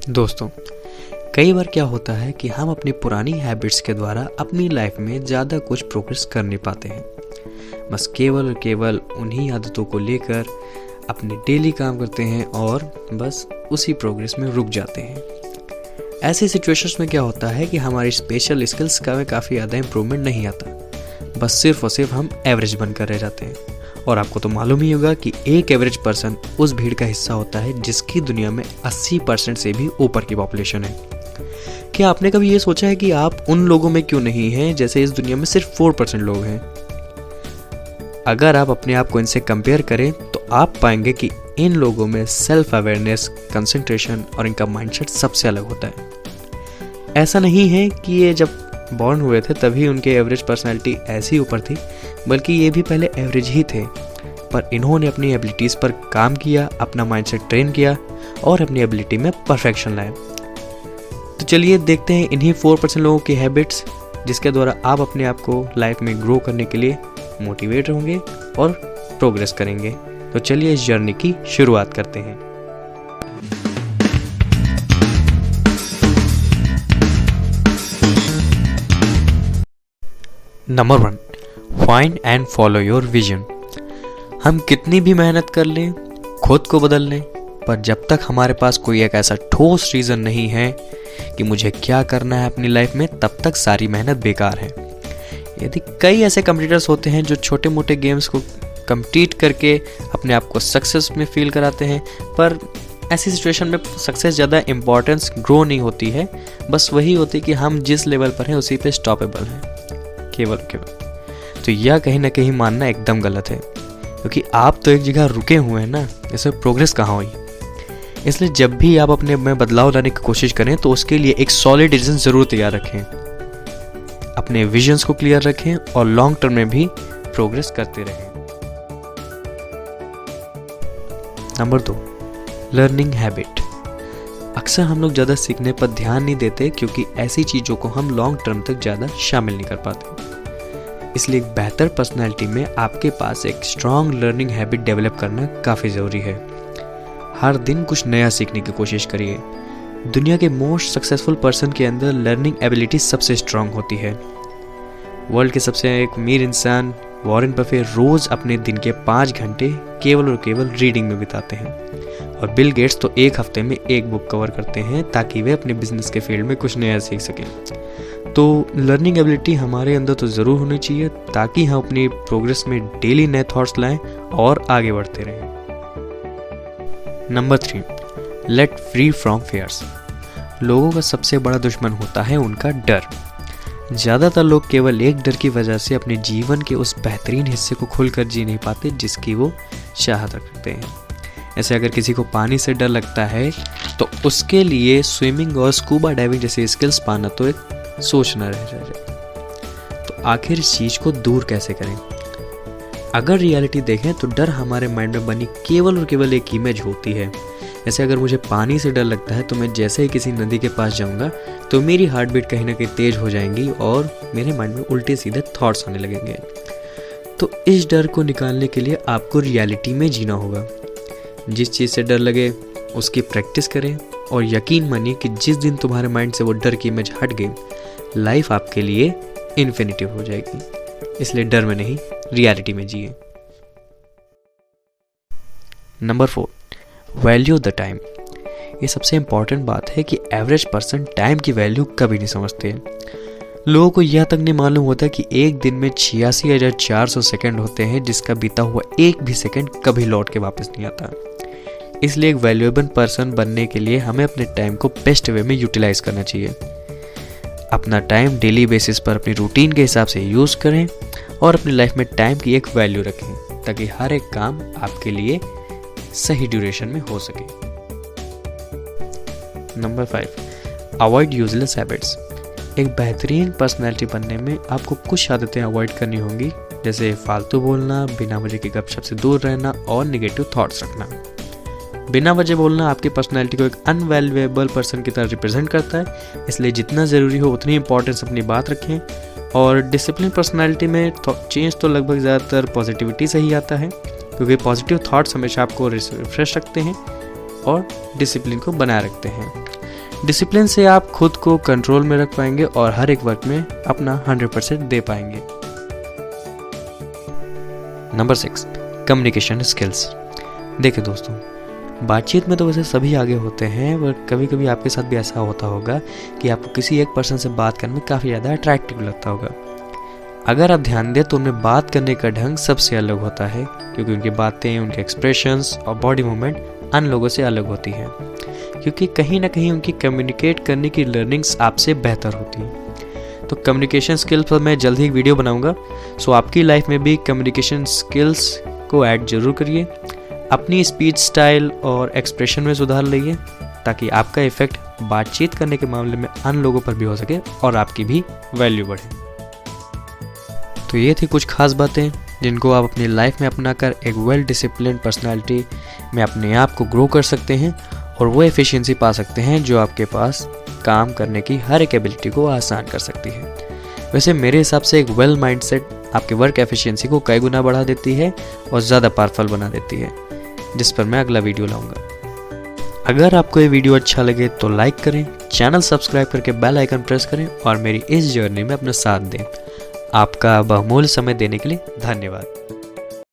दोस्तों, कई बार क्या होता है कि हम अपनी पुरानी हैबिट्स के द्वारा अपनी लाइफ में ज़्यादा कुछ प्रोग्रेस कर नहीं पाते हैं। बस केवल और केवल उन्हीं आदतों को लेकर अपने डेली काम करते हैं और बस उसी प्रोग्रेस में रुक जाते हैं। ऐसी सिचुएशंस में क्या होता है कि हमारी स्पेशल स्किल्स का में काफ़ी ज़्यादा इम्प्रूवमेंट नहीं आता, बस सिर्फ और सिर्फ हम एवरेज बनकर रह जाते हैं। और आपको तो मालूम ही होगा कि एक एवरेज पर्सन उस भीड़ का हिस्सा होता है जिसकी दुनिया में 80% से भी ऊपर की पॉपुलेशन है। क्या आपने कभी ये सोचा है कि आप उन लोगों में क्यों नहीं हैं जैसे इस दुनिया में सिर्फ 4% लोग हैं? अगर आप अपने आप को इनसे कंपेयर करें तो आप पाएंगे कि इन लोगों में सेल्फ अवेयरनेस, कंसंट्रेशन और इनका माइंडसेट सबसे अलग होता है। ऐसा नहीं है कि ये जब बॉर्न हुए थे तभी उनके एवरेज पर्सनालिटी ऐसी ऊपर थी, बल्कि ये भी पहले एवरेज ही थे, पर इन्होंने अपनी एबिलिटीज़ पर काम किया, अपना माइंडसेट ट्रेन किया और अपनी एबिलिटी में परफेक्शन लाए। तो चलिए देखते हैं इन्हीं 4% लोगों की हैबिट्स जिसके द्वारा आप अपने आप को लाइफ में ग्रो करने के लिए मोटिवेट होंगे और प्रोग्रेस करेंगे। तो चलिए इस जर्नी की शुरुआत करते हैं। Number 1, find and follow your vision. हम कितनी भी मेहनत कर लें, खुद को बदल लें, पर जब तक हमारे पास कोई एक ऐसा ठोस रीज़न नहीं है कि मुझे क्या करना है अपनी लाइफ में, तब तक सारी मेहनत बेकार है। यदि कई ऐसे कम्पिटिटर्स होते हैं जो छोटे मोटे गेम्स को कम्पीट करके अपने आप को सक्सेस में फील कराते हैं, पर ऐसी सिचुएशन में सक्सेस ज़्यादा इम्पोर्टेंस ग्रो नहीं होती है, बस वही होती है कि हम जिस लेवल पर हैं उसी पे स्टॉपेबल हैं, केवल। तो यह कहीं ना कहीं मानना एकदम गलत है, क्योंकि आप तो एक जगह रुके हुए हैं ना, इसमें प्रोग्रेस कहाँ हुई। इसलिए जब भी आप अपने में बदलाव लाने की कोशिश करें तो उसके लिए एक सॉलिड रीजन ज़रूर तैयार रखें, अपने विजन्स को क्लियर रखें और लॉन्ग टर्म में भी प्रोग्रेस करते रहें। Number 2, learning habit. अक्सर हम लोग ज़्यादा सीखने पर ध्यान नहीं देते क्योंकि ऐसी चीज़ों को हम लॉन्ग टर्म तक ज़्यादा शामिल नहीं कर पाते। इसलिए एक बेहतर पर्सनैलिटी में आपके पास एक स्ट्रॉन्ग लर्निंग हैबिट डेवलप करना काफ़ी ज़रूरी है। हर दिन कुछ नया सीखने की कोशिश करिए। दुनिया के मोस्ट सक्सेसफुल पर्सन के अंदर लर्निंग एबिलिटी सबसे स्ट्रॉन्ग होती है। वर्ल्ड के सबसे एक अमीर इंसान वॉरेन बफे रोज़ अपने दिन के 5 घंटे केवल और केवल रीडिंग में बिताते हैं, और बिल गेट्स तो एक हफ्ते में एक बुक कवर करते हैं ताकि वे अपने बिजनेस के फील्ड में कुछ नया सीख सकें। तो लर्निंग एबिलिटी हमारे अंदर तो ज़रूर होनी चाहिए ताकि हम अपनी प्रोग्रेस में डेली नए थॉट्स लाएं और आगे बढ़ते रहें। Number 3, let free from fears. लोगों का सबसे बड़ा दुश्मन होता है उनका डर। ज़्यादातर लोग केवल एक डर की वजह से अपने जीवन के उस बेहतरीन हिस्से को खुलकर जी नहीं पाते जिसकी वो चाहत रखते हैं। ऐसे अगर किसी को पानी से डर लगता है तो उसके लिए स्विमिंग और स्कूबा डाइविंग जैसे स्किल्स पाना तो एक सोचना रह जाए। तो आखिर इस चीज़ को दूर कैसे करें? अगर रियलिटी देखें तो डर हमारे माइंड में बनी केवल और केवल एक इमेज होती है। जैसे अगर मुझे पानी से डर लगता है तो मैं जैसे ही किसी नदी के पास जाऊंगा तो मेरी हार्ट बीट कहीं ना कहीं तेज हो जाएंगी और मेरे माइंड में उल्टे सीधे थॉट्स आने लगेंगे। तो इस डर को निकालने के लिए आपको रियलिटी में जीना होगा। जिस चीज़ से डर लगे उसकी प्रैक्टिस करें और यकीन मानिए कि जिस दिन तुम्हारे माइंड से वो डर की इमेज हट गई, लाइफ आपके लिए इन्फिनिटिव हो जाएगी। इसलिए डर में नहीं, रियलिटी में जिए। Number 4, value the time. ये सबसे इंपॉर्टेंट बात है कि एवरेज पर्सन टाइम की वैल्यू कभी नहीं समझते। लोगों को यह तक नहीं मालूम होता कि एक दिन में 86,400 सेकंड होते हैं, जिसका बीता हुआ एक भी सेकंड कभी लौट के वापस नहीं आता। इसलिए एक वैल्यूएबल पर्सन बनने के लिए हमें अपने टाइम को बेस्ट वे में यूटिलाइज करना चाहिए। अपना टाइम डेली बेसिस पर अपनी रूटीन के हिसाब से यूज़ करें और अपनी लाइफ में टाइम की एक वैल्यू रखें ताकि हर एक काम आपके लिए सही ड्यूरेशन में हो सके। Number 5, avoid useless habits. एक बेहतरीन पर्सनैलिटी बनने में आपको कुछ आदतें अवॉइड करनी होंगी, जैसे फालतू बोलना, बिना वजह की गपशप से दूर रहना और नेगेटिव थॉट्स रखना। बिना वजह बोलना आपकी पर्सनैलिटी को एक अनवैल्यूएबल पर्सन की तरह रिप्रेजेंट करता है, इसलिए जितना ज़रूरी हो उतनी इंपॉर्टेंस अपनी बात रखें। और डिसिप्लिन पर्सनैलिटी में चेंज तो लगभग ज़्यादातर पॉजिटिविटी से ही आता है, क्योंकि पॉजिटिव थॉट्स हमेशा आपको रिफ्रेश रखते हैं और डिसिप्लिन को बनाए रखते हैं। डिसिप्लिन से आप खुद को कंट्रोल में रख पाएंगे और हर एक वर्क में अपना 100% दे पाएंगे। Number 6, communication skills. देखिए दोस्तों, बातचीत में तो वैसे सभी आगे होते हैं, पर कभी कभी आपके साथ भी ऐसा होता होगा कि आपको किसी एक पर्सन से बात करने में काफ़ी ज़्यादा अट्रैक्टिव लगता होगा। अगर आप ध्यान दें तो उनमें बात करने का ढंग सबसे अलग होता है, क्योंकि उनकी बातें, उनके एक्सप्रेशंस और बॉडी मूवमेंट अन्य लोगों से अलग होती हैं, क्योंकि कहीं ना कहीं उनकी कम्युनिकेट करने की लर्निंग्स आपसे बेहतर होती हैं। तो कम्युनिकेशन स्किल्स पर मैं जल्द ही एक वीडियो बनाऊंगा, सो आपकी लाइफ में भी कम्युनिकेशन स्किल्स को ऐड जरूर करिए। अपनी स्पीच स्टाइल और एक्सप्रेशन में सुधार लाइए, ताकि आपका इफेक्ट बातचीत करने के मामले में अन्य लोगों पर भी हो सके और आपकी भी वैल्यू बढ़े। तो ये थी कुछ खास बातें जिनको आप अपनी लाइफ में अपनाकर एक वेल डिसिप्लिन पर्सनालिटी में अपने आप को ग्रो कर सकते हैं और वो एफिशिएंसी पा सकते हैं जो आपके पास काम करने की हर एक एबिलिटी को आसान कर सकती है। वैसे मेरे हिसाब से एक वेल माइंडसेट आपके वर्क एफिशिएंसी को कई गुना बढ़ा देती है और ज़्यादा पावरफुल बना देती है, जिस पर मैं अगला वीडियो लाऊंगा। अगर आपको ये वीडियो अच्छा लगे तो लाइक करें, चैनल सब्सक्राइब करके बेल आइकन प्रेस करें और मेरी इस जर्नी में अपना साथ दें। आपका बहुमूल्य समय देने के लिए धन्यवाद।